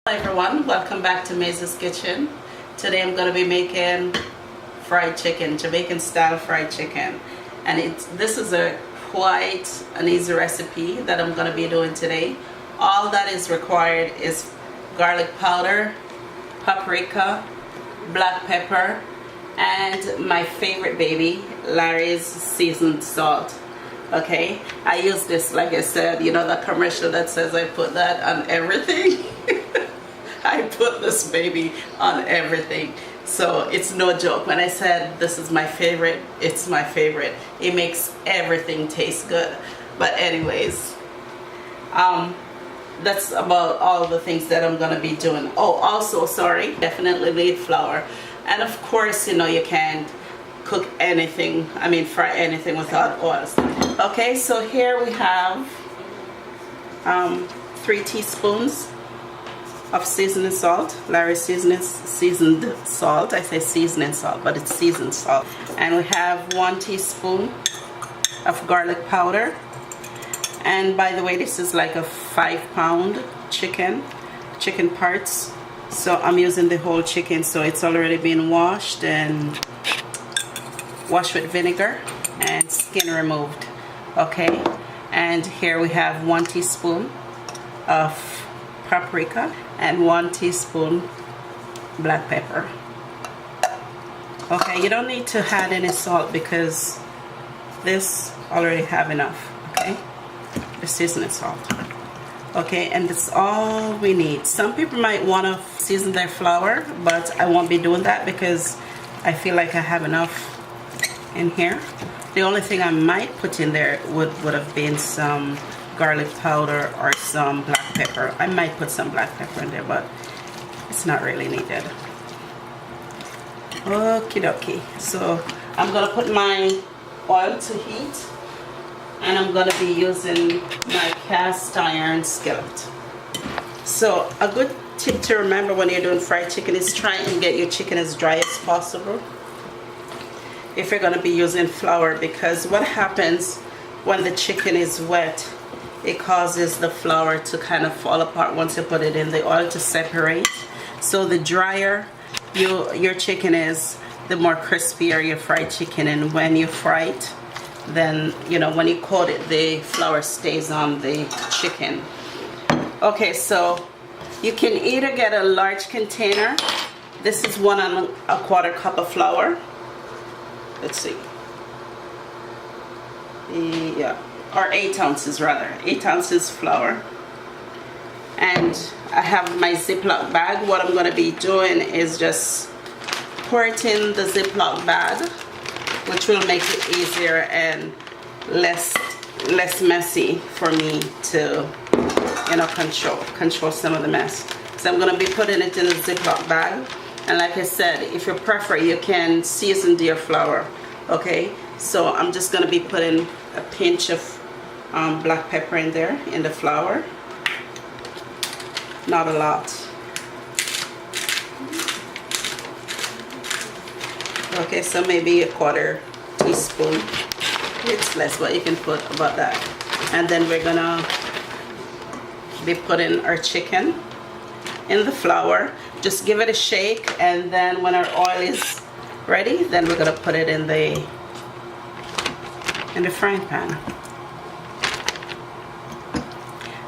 Hello everyone, welcome back to Maze's Kitchen. Today I'm going to be making fried chicken, Jamaican style fried chicken, and this is quite an easy recipe that I'm going to be doing today. All that is required is garlic powder, paprika, black pepper, and my favorite baby, Lawry's seasoned salt. Okay, I use this, like I said, you know that commercial that says I put that on everything. I put this baby on everything, so it's no joke. When I said this is my favorite, it's my favorite. It makes everything taste good. But anyways, that's about all the things that I'm gonna be doing. Oh, also, sorry, definitely need flour, and of course, you know, you can't cook anything, fry anything without oil. Okay, so here we have 3 teaspoons of seasoning salt, Lawry's seasoned salt. I say seasoning salt, but it's seasoned salt. And we have 1 teaspoon of garlic powder. And by the way, this is like a 5-pound chicken parts. So I'm using the whole chicken, so it's already been washed with vinegar and skin removed. Okay, and here we have 1 teaspoon of paprika and 1 teaspoon black pepper. Okay, you don't need to add any salt because this already have enough. Okay, the seasoning salt. Okay, and that's all we need. Some people might want to season their flour, but I won't be doing that because I feel like I have enough in here. The only thing I might put in there would have been some garlic powder or some black pepper. I might put some black pepper in there, but it's not really needed. Okie dokie. So I'm gonna put my oil to heat, and I'm gonna be using my cast iron skillet. So a good tip to remember when you're doing fried chicken is try and get your chicken as dry as possible if you're gonna be using flour, because what happens when the chicken is wet, it causes the flour to kind of fall apart once you put it in the oil to separate. So the drier your chicken is, the more crispier your fried chicken, and when you fry it, then you know when you coat it, the flour stays on the chicken. Okay, so you can either get a large container. This is 1 1/4 cup of flour. Let's see. Yeah, or 8 ounces rather. 8 ounces flour. And I have my Ziploc bag. What I'm going to be doing is just pour it in the Ziploc bag, which will make it easier and less messy for me to, you know, control some of the mess. So I'm going to be putting it in the Ziploc bag. And like I said, if you prefer, you can season your flour. Okay, so I'm just going to be putting a pinch of black pepper in there in the flour. Not a lot. Okay, so maybe a 1/4 teaspoon. It's less, but you can put about that. And then we're gonna be putting our chicken in the flour. Just give it a shake, and then when our oil is ready, then we're gonna put it in the frying pan.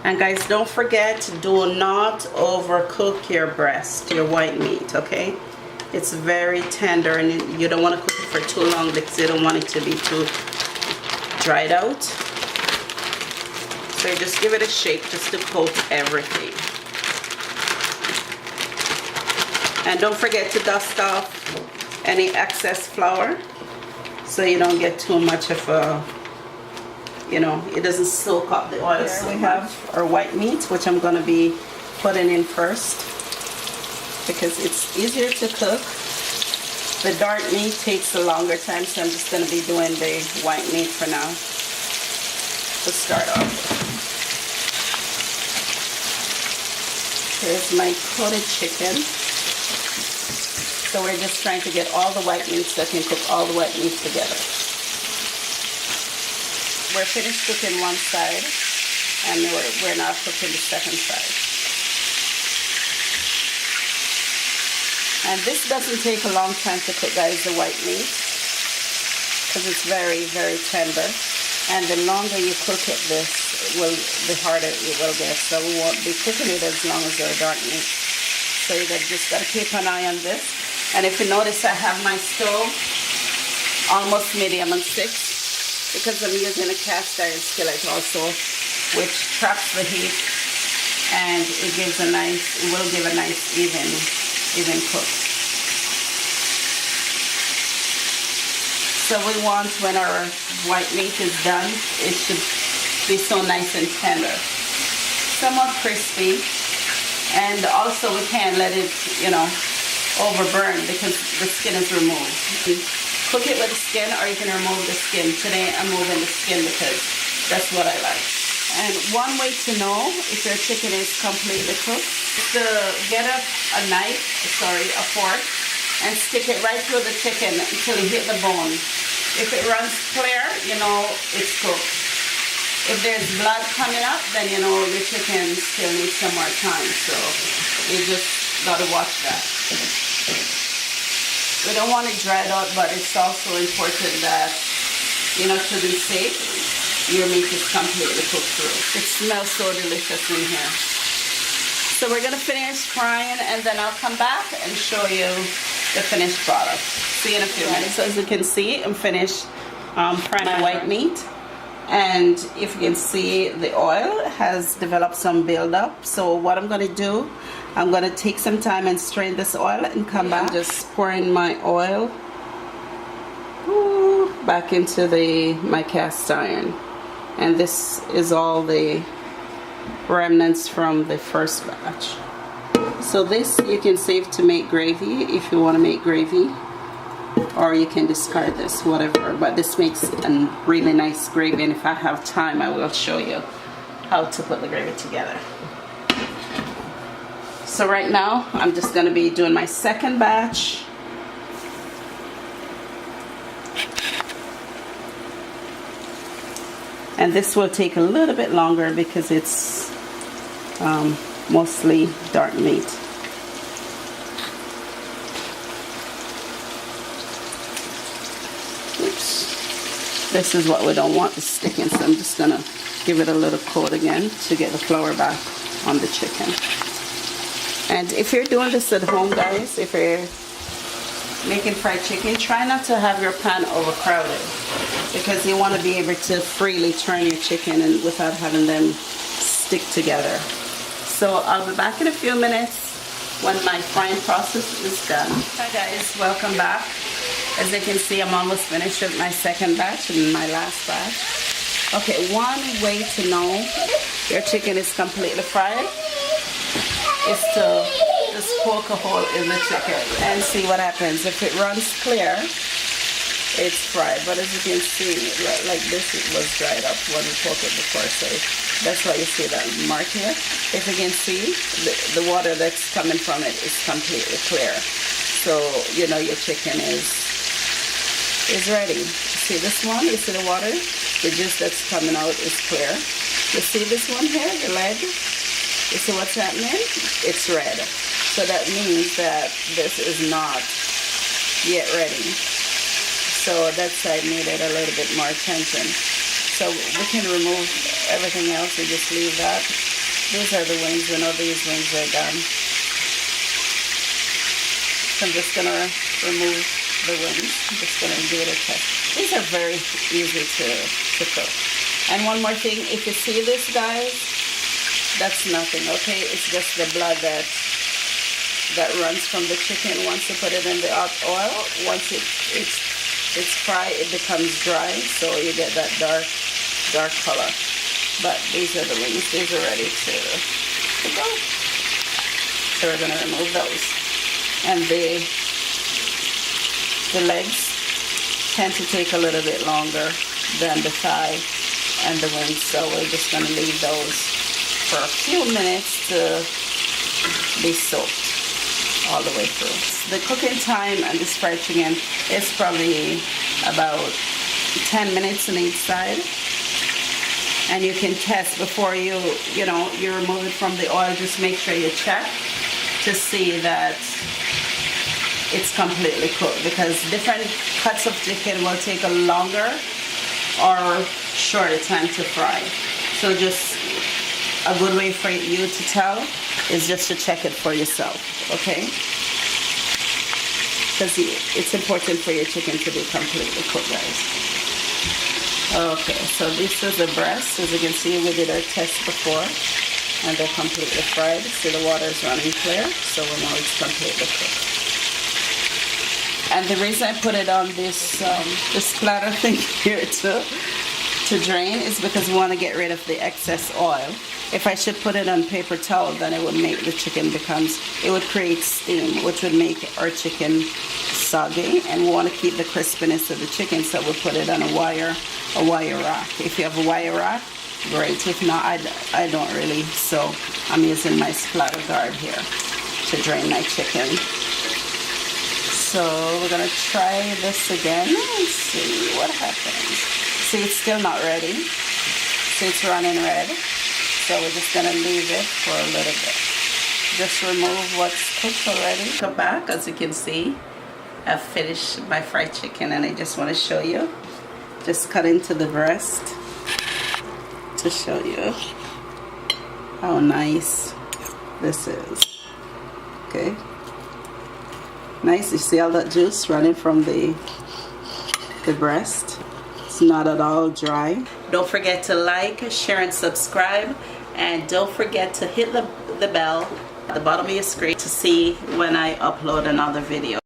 And guys, don't forget, do not overcook your breast, your white meat. Okay, it's very tender, and you don't want to cook it for too long because you don't want it to be too dried out. So you just give it a shake just to coat everything. And don't forget to dust off any excess flour so you don't get too much of a, you know, it doesn't soak up the oil. Here we have our white meat, which I'm going to be putting in first because it's easier to cook. The dark meat takes a longer time, so I'm just going to be doing the white meat for now to start off. Here's my coated chicken. So we're just trying to get all the white meat so I can cook all the white meat together. We're finished cooking one side, and we're now cooking the second side. And this doesn't take a long time to cook, guys, the white meat, because it's very, very tender. And the longer you cook it, the harder it will get. So we won't be cooking it as long as our dark meat. So you just got to keep an eye on this. And if you notice, I have my stove almost medium on 6, because I'm using a cast iron skillet also, which traps the heat, and it will give a nice even cook. So we want, when our white meat is done, it should be so nice and tender, somewhat crispy, and also we can't let it, overburn because the skin is removed. You cook it with the skin, or you can remove the skin. Today I'm moving the skin because that's what I like. And one way to know if your chicken is completely cooked is to get a fork, and stick it right through the chicken until you hit the bone. If it runs clear, it's cooked. If there's blood coming up, then your chicken still needs some more time. So you just gotta watch that. We don't want it dried out, but it's also important that, to be safe, your meat is completely cooked through. It smells so delicious in here. So we're gonna finish frying, and then I'll come back and show you the finished product. See you in a few minutes. So as you can see, I'm finished frying my white meat. And if you can see, the oil has developed some buildup. So what I'm gonna do, I'm gonna take some time and strain this oil and come back. I'm just pouring my oil back into my cast iron. And this is all the remnants from the first batch. So this you can save to make gravy if you want to make gravy, or you can discard this, whatever. But this makes a really nice gravy, and if I have time, I will show you how to put the gravy together. So right now, I'm just going to be doing my second batch. And this will take a little bit longer because it's mostly dark meat. Oops. This is what we don't want to stick in, so I'm just going to give it a little coat again to get the flour back on the chicken. And if you're doing this at home, guys, if you're making fried chicken, try not to have your pan overcrowded, because you want to be able to freely turn your chicken and without having them stick together. So I'll be back in a few minutes when my frying process is done. Hi guys, welcome back. As you can see, I'm almost finished with my second batch and my last batch. Okay, one way to know your chicken is completely fried is to just poke a hole in the chicken and see what happens. If it runs clear, it's fried. But as you can see, like this, it was dried up when we poke it before, so that's why you see that mark here. If you can see, the water that's coming from it is completely clear. So you know your chicken is ready. See this one? You see the water? The juice that's coming out is clear. You see this one here, the leg? You see what's happening? It's red. So that means that this is not yet ready. So that side needed a little bit more attention. So we can remove everything else and just leave that. These are the wings. We know these wings are done. So I'm just gonna remove the wings. I'm just gonna give it a test. These are very easy to cook. And one more thing, if you see this, guys, that's nothing, okay? It's just the blood that runs from the chicken. Once you put it in the hot oil, once it's fried, it becomes dry, so you get that dark color. But these are the wings. These are ready to go. So we're gonna remove those. And the legs tend to take a little bit longer than the thigh and the wings, so we're just gonna leave those for a few minutes to be soaked all the way through. The cooking time on this fried chicken is probably about 10 minutes on each side. And you can test before you remove it from the oil. Just make sure you check to see that it's completely cooked, because different cuts of chicken will take a longer or shorter time to fry. So just a good way for you to tell is just to check it for yourself, okay? Because it's important for your chicken to be completely cooked, guys. Okay, so this is the breast. As you can see, we did our test before, and they're completely fried. See, the water is running clear, so we know it's completely cooked. And the reason I put it on this splatter thing here to drain is because we want to get rid of the excess oil. If I should put it on paper towel, then it would make the chicken it would create steam, which would make our chicken soggy, and we want to keep the crispiness of the chicken, so we'll put it on a wire rack. If you have a wire rack, great. If not, I don't really, so I'm using my splatter guard here to drain my chicken. So we're gonna try this again and see what happens. See, it's still not ready. See, it's running red. So we're just gonna leave it for a little bit. Just remove what's cooked already. Come back, as you can see, I've finished my fried chicken, and I just want to show you. Just cut into the breast to show you how nice this is. Okay. Nice. You see all that juice running from the breast? It's not at all dry. Don't forget to like, share, and subscribe. And don't forget to hit the bell at the bottom of your screen to see when I upload another video.